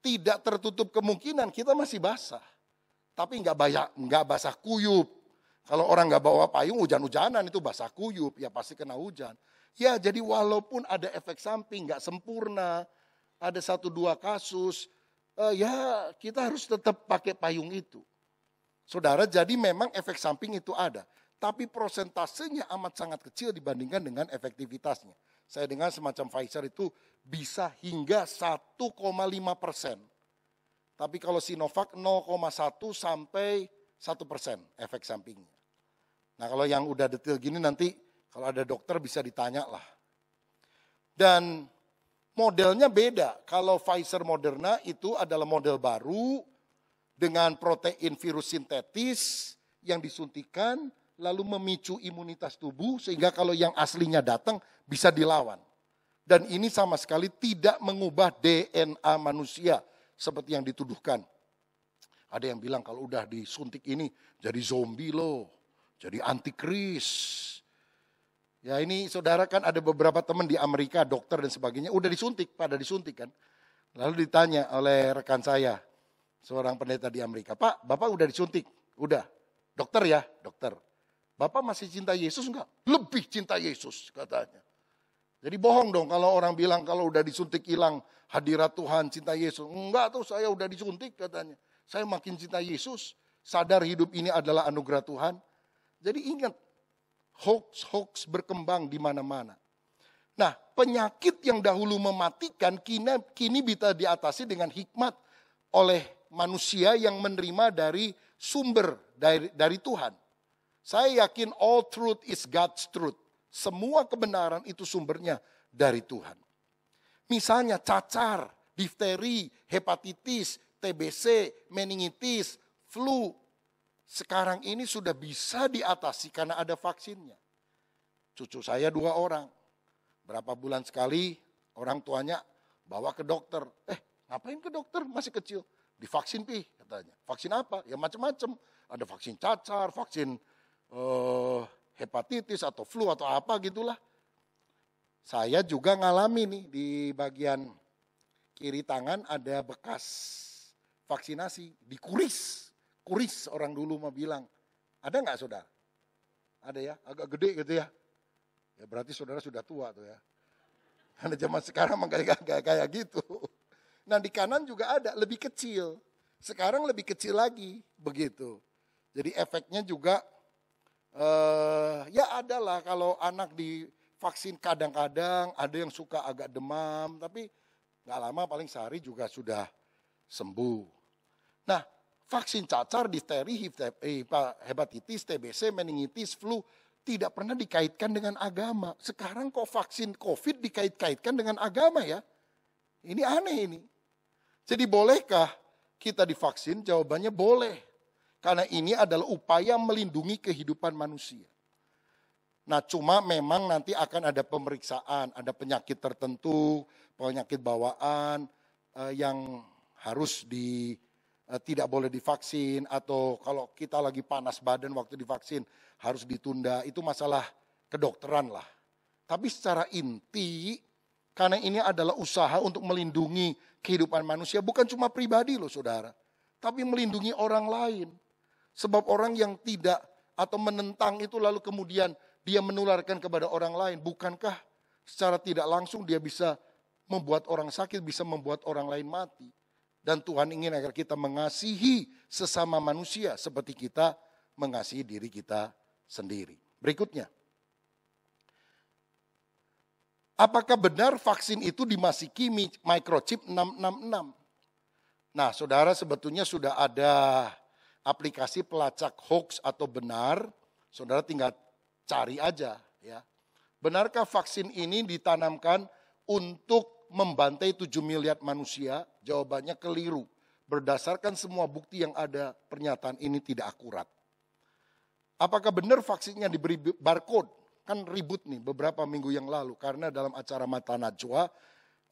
tidak tertutup kemungkinan kita masih basah. Tapi nggak basah kuyup. Kalau orang nggak bawa payung hujan-hujanan itu basah kuyup, ya pasti kena hujan. Ya jadi walaupun ada efek samping nggak sempurna, ada 1-2 kasus, ya kita harus tetap pakai payung itu. Saudara, jadi memang efek samping itu ada. Tapi prosentasenya amat sangat kecil dibandingkan dengan efektivitasnya. Saya dengar semacam Pfizer itu bisa hingga 1,5%. Tapi kalau Sinovac 0,1 sampai 1% efek sampingnya. Nah kalau yang udah detail gini nanti kalau ada dokter bisa ditanya lah. Dan modelnya beda. Kalau Pfizer Moderna itu adalah model baru dengan protein virus sintetis yang disuntikan lalu memicu imunitas tubuh sehingga kalau yang aslinya datang bisa dilawan. Dan ini sama sekali tidak mengubah DNA manusia seperti yang dituduhkan. Ada yang bilang kalau udah disuntik ini jadi zombie loh, jadi antikris. Ya ini saudara kan ada beberapa teman di Amerika, dokter dan sebagainya, udah disuntik, pada disuntik kan. Lalu ditanya oleh rekan saya, seorang pendeta di Amerika, Pak, Bapak udah disuntik? Udah. Dokter ya? Dokter. Bapak masih cinta Yesus enggak? Lebih cinta Yesus katanya. Jadi bohong dong kalau orang bilang kalau udah disuntik hilang hadirat Tuhan, cinta Yesus. Enggak tuh saya udah disuntik katanya. Saya makin cinta Yesus, sadar hidup ini adalah anugerah Tuhan. Jadi ingat, hoax berkembang di mana-mana. Nah, penyakit yang dahulu mematikan kini bisa diatasi dengan hikmat oleh manusia yang menerima dari sumber dari Tuhan. Saya yakin all truth is God's truth. Semua kebenaran itu sumbernya dari Tuhan. Misalnya cacar, difteri, hepatitis, TBC, meningitis, flu. Sekarang ini sudah bisa diatasi karena ada vaksinnya. Cucu saya 2 orang. Berapa bulan sekali orang tuanya bawa ke dokter. Ngapain ke dokter? Masih kecil. Divaksin pi katanya. Vaksin apa? Ya macam-macam. Ada vaksin cacar, vaksin hepatitis atau flu atau apa gitulah. Saya juga ngalami nih di bagian kiri tangan ada bekas vaksinasi. Dikuris. Kuris orang dulu mah bilang. Ada nggak saudara? Ada ya? Agak gede gitu ya. Ya berarti saudara sudah tua tuh ya. Karena zaman sekarang mah kayak gitu. Nah di kanan juga ada, lebih kecil. Sekarang lebih kecil lagi, begitu. Jadi efeknya juga, ya ada lah kalau anak divaksin kadang-kadang ada yang suka agak demam. Tapi gak lama paling sehari juga sudah sembuh. Nah vaksin cacar, difteri, hepatitis, TBC, meningitis, flu tidak pernah dikaitkan dengan agama. Sekarang kok vaksin COVID dikait-kaitkan dengan agama ya? Ini aneh ini. Jadi bolehkah kita divaksin? Jawabannya boleh. Karena ini adalah upaya melindungi kehidupan manusia. Nah cuma memang nanti akan ada pemeriksaan, ada penyakit tertentu, penyakit bawaan yang harus tidak boleh divaksin, atau kalau kita lagi panas badan waktu divaksin harus ditunda, itu masalah kedokteran lah. Tapi secara inti, karena ini adalah usaha untuk melindungi kehidupan manusia, bukan cuma pribadi loh saudara, tapi melindungi orang lain. Sebab orang yang tidak atau menentang itu lalu kemudian dia menularkan kepada orang lain, bukankah secara tidak langsung dia bisa membuat orang sakit, bisa membuat orang lain mati. Dan Tuhan ingin agar kita mengasihi sesama manusia seperti kita mengasihi diri kita sendiri. Berikutnya. Apakah benar vaksin itu dimasuki microchip 666? Nah saudara, sebetulnya sudah ada aplikasi pelacak hoax atau benar. Saudara tinggal cari aja ya. Benarkah vaksin ini ditanamkan untuk membantai 7 miliar manusia? Jawabannya keliru. Berdasarkan semua bukti yang ada, pernyataan ini tidak akurat. Apakah benar vaksinnya diberi barcode? Kan ribut nih beberapa minggu yang lalu. Karena dalam acara Mata Najwa,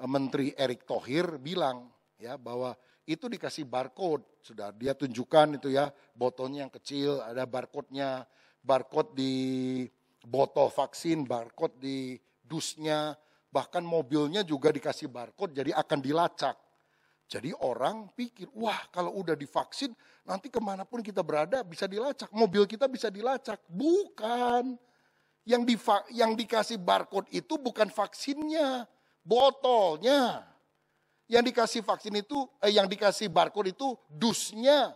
Menteri Erick Thohir bilang ya bahwa itu dikasih barcode. Sudah dia tunjukkan itu ya, botolnya yang kecil ada barcode-nya. Barcode di botol vaksin, barcode di dusnya. Bahkan mobilnya juga dikasih barcode, jadi akan dilacak. Jadi orang pikir, wah kalau udah divaksin nanti kemanapun kita berada bisa dilacak. Mobil kita bisa dilacak. Bukan. Yang dikasih barcode itu bukan vaksinnya, botolnya. Yang dikasih vaksin itu, yang dikasih barcode itu dusnya.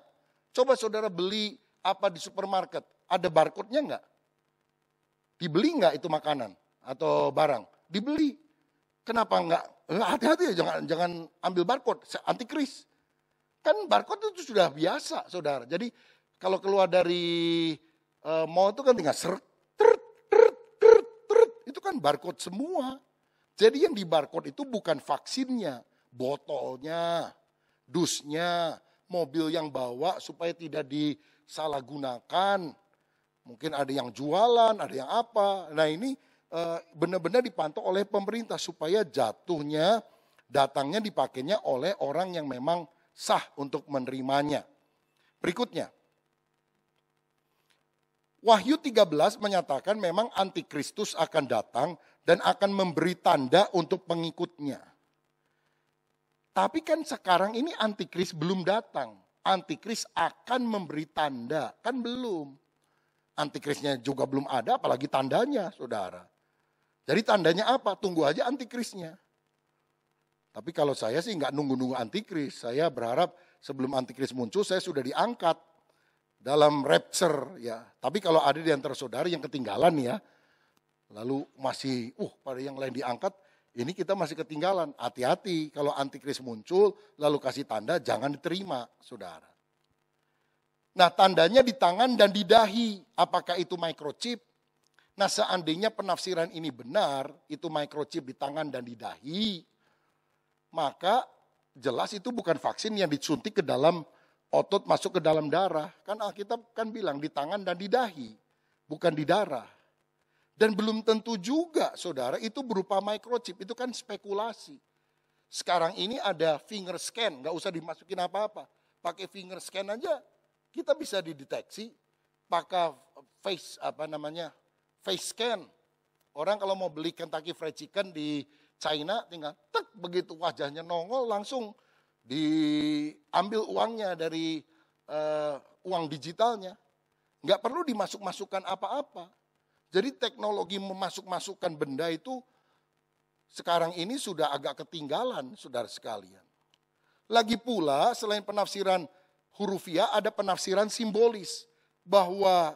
Coba saudara beli apa di supermarket, ada barcode-nya enggak? Dibeli enggak itu makanan atau barang? Dibeli. Kenapa enggak? Hati-hati ya, jangan ambil barcode, antikris. Kan barcode itu sudah biasa saudara. Jadi kalau keluar dari mall itu kan tinggal seret, itu kan barcode semua. Jadi yang di barcode itu bukan vaksinnya, botolnya, dusnya, mobil yang bawa supaya tidak disalahgunakan. Mungkin ada yang jualan, ada yang apa. Nah ini benar-benar dipantau oleh pemerintah supaya datangnya dipakainya oleh orang yang memang sah untuk menerimanya. Berikutnya. Wahyu 13 menyatakan memang antikristus akan datang dan akan memberi tanda untuk pengikutnya. Tapi kan sekarang ini antikris belum datang. Antikris akan memberi tanda, kan belum. Antikrisnya juga belum ada, apalagi tandanya saudara. Jadi tandanya apa? Tunggu aja antikrisnya. Tapi kalau saya sih nggak nunggu-nunggu antikris. Saya berharap sebelum antikris muncul saya sudah diangkat dalam rapture ya. Tapi kalau ada di antara saudara yang ketinggalan ya, Lalu masih, pada yang lain diangkat, ini kita masih ketinggalan. Hati-hati kalau antikris muncul, lalu kasih tanda, jangan diterima, saudara. Nah, tandanya di tangan dan di dahi. Apakah itu microchip? Nah, seandainya penafsiran ini benar, itu microchip di tangan dan di dahi, maka jelas itu bukan vaksin yang disuntik ke dalam otot, masuk ke dalam darah. Kan Alkitab kan bilang di tangan dan di dahi, bukan di darah. Dan belum tentu juga, saudara, itu berupa microchip, itu kan spekulasi. Sekarang ini ada finger scan, nggak usah dimasukin apa-apa. Pakai finger scan aja, kita bisa dideteksi. Pakai face scan. Orang kalau mau beli Kentucky Fried Chicken di China, tinggal tek, begitu wajahnya nongol, langsung diambil uangnya dari uang digitalnya. Nggak perlu dimasuk-masukkan apa-apa. Jadi teknologi memasuk-masukkan benda itu sekarang ini sudah agak ketinggalan, saudara sekalian. Lagi pula selain penafsiran hurufiah ada penafsiran simbolis. Bahwa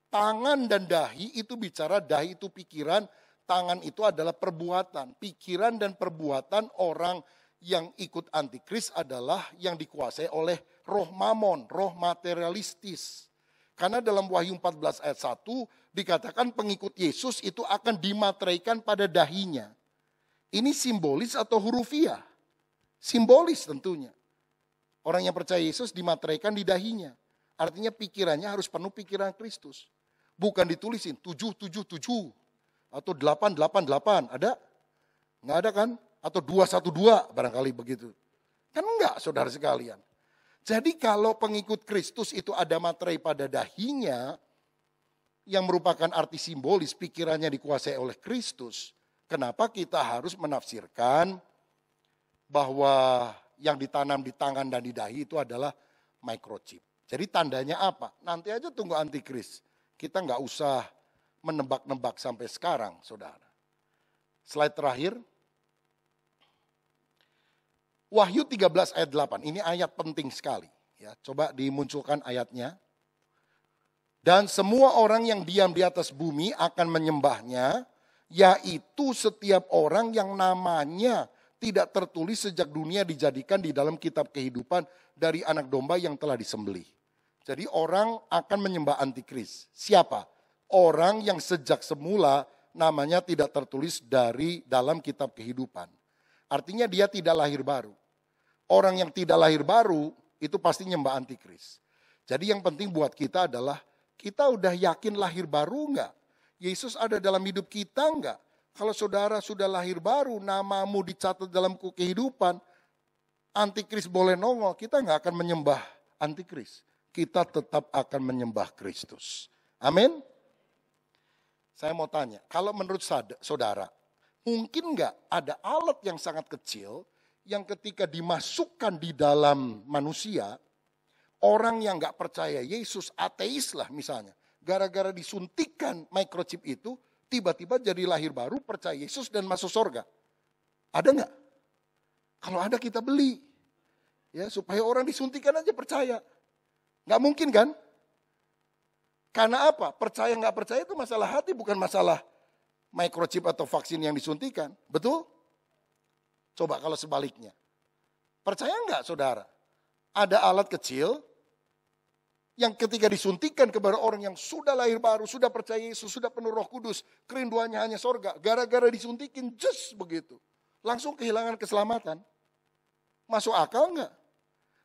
tangan dan dahi itu bicara, dahi itu pikiran, tangan itu adalah perbuatan. Pikiran dan perbuatan orang yang ikut antikris adalah yang dikuasai oleh roh mamon, roh materialistis. Karena dalam Wahyu 14 ayat 1 dikatakan pengikut Yesus itu akan dimateraikan pada dahinya. Ini simbolis atau hurufiah? Simbolis tentunya. Orang yang percaya Yesus dimateraikan di dahinya. Artinya pikirannya harus penuh pikiran Kristus. Bukan ditulisin 777 atau 888. Ada? Nggak ada kan? Atau 212 barangkali begitu. Kan enggak, saudara sekalian. Jadi kalau pengikut Kristus itu ada materai pada dahinya, yang merupakan arti simbolis pikirannya dikuasai oleh Kristus, kenapa kita harus menafsirkan bahwa yang ditanam di tangan dan di dahi itu adalah microchip. Jadi tandanya apa? Nanti aja tunggu antikris. Kita nggak usah menebak-nebak sampai sekarang, saudara. Slide terakhir. Wahyu 13 ayat 8, ini ayat penting sekali. Ya, coba dimunculkan ayatnya. Dan semua orang yang diam di atas bumi akan menyembahnya, yaitu setiap orang yang namanya tidak tertulis sejak dunia dijadikan di dalam kitab kehidupan dari anak domba yang telah disembelih. Jadi orang akan menyembah antikris. Siapa? Orang yang sejak semula namanya tidak tertulis dari dalam kitab kehidupan. Artinya dia tidak lahir baru. Orang yang tidak lahir baru itu pasti nyembah antikris. Jadi yang penting buat kita adalah kita udah yakin lahir baru enggak? Yesus ada dalam hidup kita enggak? Kalau saudara sudah lahir baru, namamu dicatat dalam buku kehidupan, antikris boleh nongol, kita enggak akan menyembah antikris. Kita tetap akan menyembah Kristus. Amin? Saya mau tanya, kalau menurut saudara, mungkin enggak ada alat yang sangat kecil yang ketika dimasukkan di dalam manusia, orang yang gak percaya Yesus, ateis lah misalnya, gara-gara disuntikan microchip itu, tiba-tiba jadi lahir baru, percaya Yesus dan masuk surga. Ada gak? Kalau ada kita beli. Ya, supaya orang disuntikan aja percaya. Gak mungkin kan? Karena apa? Percaya gak percaya itu masalah hati, bukan masalah microchip atau vaksin yang disuntikan. Betul? Coba kalau sebaliknya. Percaya enggak saudara? Ada alat kecil yang ketika disuntikan kepada orang yang sudah lahir baru, sudah percaya Yesus, sudah penuh Roh Kudus, kerinduannya hanya sorga. Gara-gara disuntikin, just begitu. Langsung kehilangan keselamatan. Masuk akal enggak?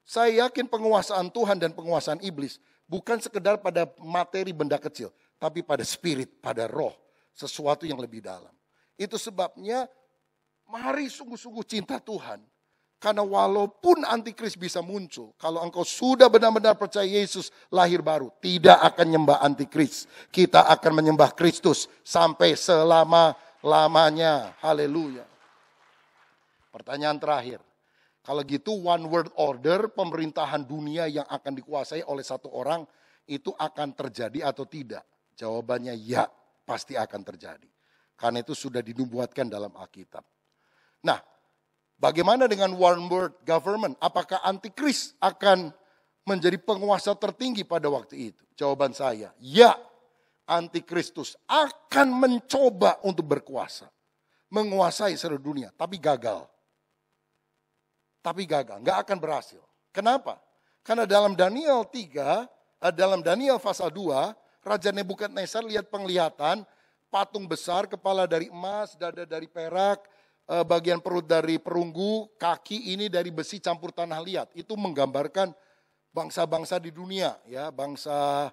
Saya yakin penguasaan Tuhan dan penguasaan iblis bukan sekedar pada materi benda kecil, tapi pada spirit, pada roh. Sesuatu yang lebih dalam. Itu sebabnya mari sungguh-sungguh cinta Tuhan. Karena walaupun antikris bisa muncul, kalau engkau sudah benar-benar percaya Yesus lahir baru, tidak akan menyembah antikris. Kita akan menyembah Kristus sampai selama-lamanya. Haleluya. Pertanyaan terakhir. Kalau gitu one world order, pemerintahan dunia yang akan dikuasai oleh satu orang, itu akan terjadi atau tidak? Jawabannya ya, pasti akan terjadi. Karena itu sudah dinubuatkan dalam Alkitab. Nah, bagaimana dengan one world government? Apakah antikris akan menjadi penguasa tertinggi pada waktu itu? Jawaban saya, ya. Antikristus akan mencoba untuk berkuasa. Menguasai seluruh dunia, tapi gagal. Nggak akan berhasil. Kenapa? Karena dalam Daniel 3, dalam Daniel pasal 2, Raja Nebukadnezar lihat penglihatan, patung besar, kepala dari emas, dada dari perak, bagian perut dari perunggu, kaki ini dari besi campur tanah liat. Itu menggambarkan bangsa-bangsa di dunia, ya, bangsa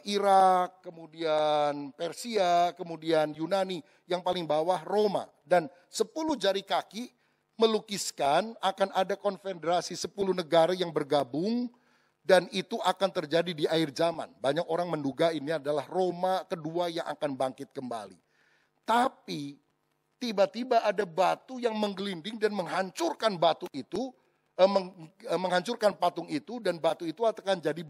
Irak, kemudian Persia, kemudian Yunani, yang paling bawah Roma. Dan 10 jari kaki melukiskan akan ada konfederasi 10 negara yang bergabung, dan itu akan terjadi di akhir zaman. Banyak orang menduga ini adalah Roma kedua yang akan bangkit kembali. Tapi tiba-tiba ada batu yang menggelinding dan menghancurkan batu itu, menghancurkan patung itu, dan batu itu akan jadi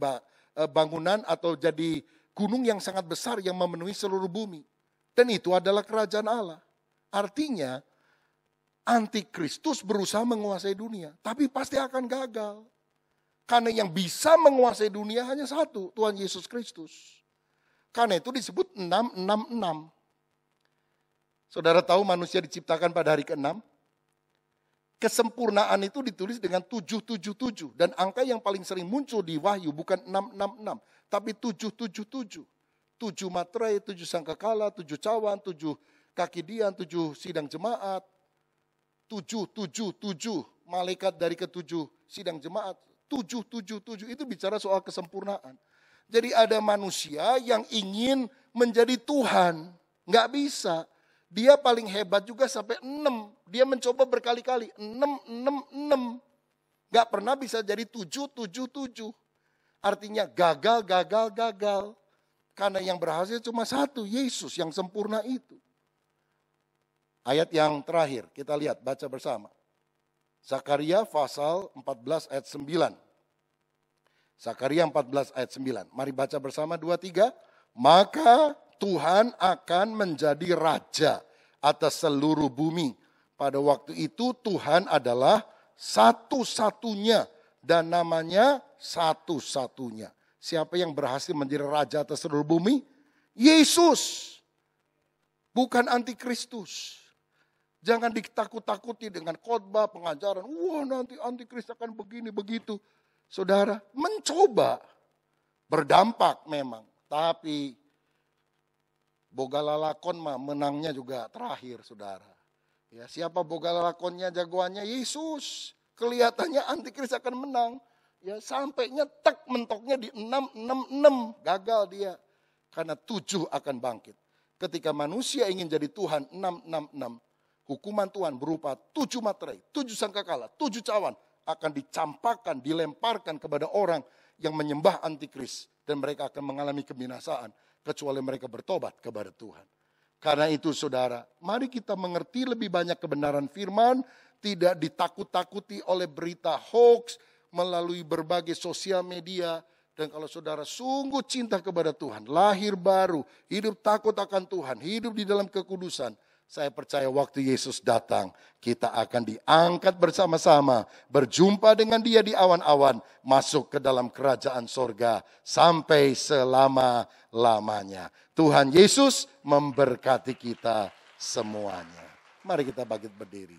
bangunan atau jadi gunung yang sangat besar yang memenuhi seluruh bumi. Dan itu adalah kerajaan Allah. Artinya Antikristus berusaha menguasai dunia, tapi pasti akan gagal. Karena yang bisa menguasai dunia hanya satu, Tuhan Yesus Kristus. Karena itu disebut 666. Saudara tahu manusia diciptakan pada hari ke-6? Kesempurnaan itu ditulis dengan 777. Dan angka yang paling sering muncul di Wahyu bukan 666, tapi 777. 7 materai, 7 sangkakala, 7 cawan, 7 kaki dian, 7 sidang jemaat. 777 malaikat dari ke-7 sidang jemaat. 777 itu bicara soal kesempurnaan. Jadi ada manusia yang ingin menjadi Tuhan. Nggak bisa. Dia paling hebat juga sampai 6. Dia mencoba berkali-kali. 6. Nggak pernah bisa jadi 777. Artinya gagal. Karena yang berhasil cuma satu, Yesus yang sempurna itu. Ayat yang terakhir, kita lihat, baca bersama. Zakaria pasal 14 ayat 9. Zakaria 14 ayat 9. Mari baca bersama 2, 3. Maka Tuhan akan menjadi raja atas seluruh bumi. Pada waktu itu Tuhan adalah satu-satunya dan namanya satu-satunya. Siapa yang berhasil menjadi raja atas seluruh bumi? Yesus. Bukan Antikristus. Jangan ditakut-takuti dengan khotbah, pengajaran. Wah, nanti Antikristus akan begini, begitu. Saudara, mencoba. Berdampak memang. Tapi Bogalalakon mah menangnya juga terakhir, saudara. Ya, siapa Bogalalakonnya, jagoannya? Yesus. Kelihatannya Antikristus akan menang. Ya, sampainya tek mentoknya di 666. Gagal dia. Karena 7 akan bangkit. Ketika manusia ingin jadi Tuhan, 666. Hukuman Tuhan berupa 7 materai, 7 sangkakala, 7 cawan akan dicampakkan, dilemparkan kepada orang yang menyembah Antikris. Dan mereka akan mengalami kebinasaan kecuali mereka bertobat kepada Tuhan. Karena itu saudara, mari kita mengerti lebih banyak kebenaran firman, tidak ditakut-takuti oleh berita hoax melalui berbagai sosial media. Dan kalau saudara sungguh cinta kepada Tuhan, lahir baru, hidup takut akan Tuhan, hidup di dalam kekudusan, saya percaya waktu Yesus datang, kita akan diangkat bersama-sama, berjumpa dengan Dia di awan-awan, masuk ke dalam kerajaan sorga sampai selama-lamanya. Tuhan Yesus memberkati kita semuanya. Mari kita bangkit berdiri.